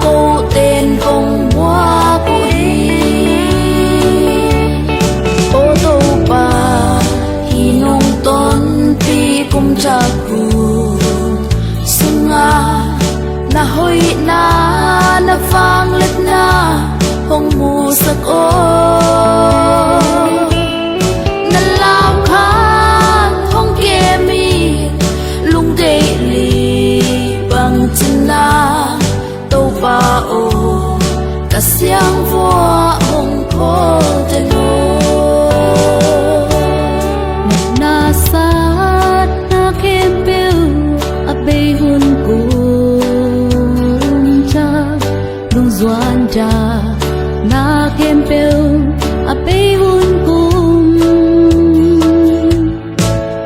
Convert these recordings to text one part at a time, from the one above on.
cô tên ông hoa cô đi ô tô bà hi nông tôn pi cung cha cu sunga na hoi na vang let na hong mu sak o na lao khan hong ke mi lung de li bang chin na ba o ka siang vua hong ko te no na sát na khem bêu a be hun ku cha lung doan cha na khem bêu a be hun ku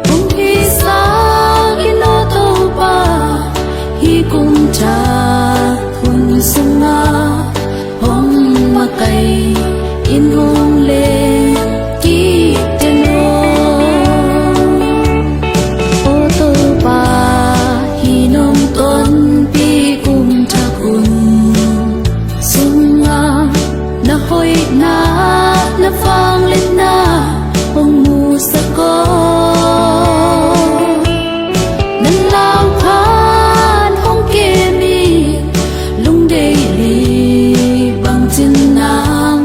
hong hi sa ino to ba hi kum cha sunga hong makai in hong le ki teno o to pa hi nong ton pi kum ta kun sunga na hoi na fang let na hong mu sa ko nan lao khan hong ke mi lung de li bang chin nang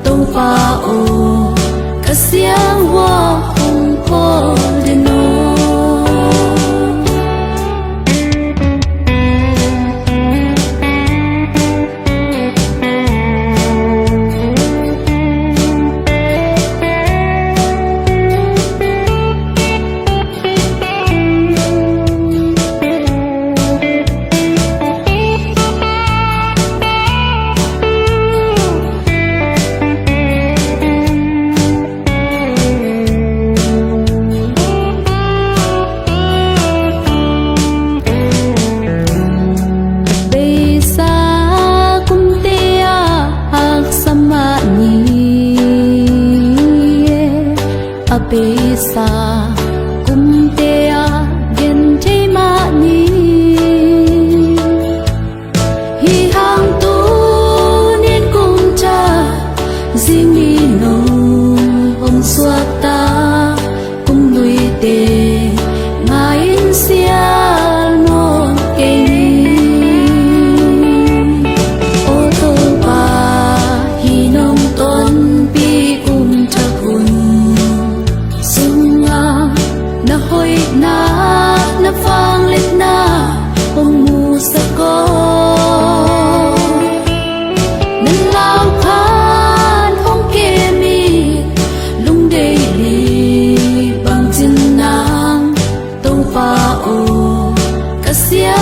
to pa o ka siang wa hong ko de no abesa kumtea gen te ma ni hi hang tu nien kum cha zimi no hom suata kum lui te ngain sia non ke ni o to pa hi nong ton pi kum cha kun na hoi na vang let na hong mu sa ko nan lao khan hong ke mi lung de li bang chin nang to pa o ka sia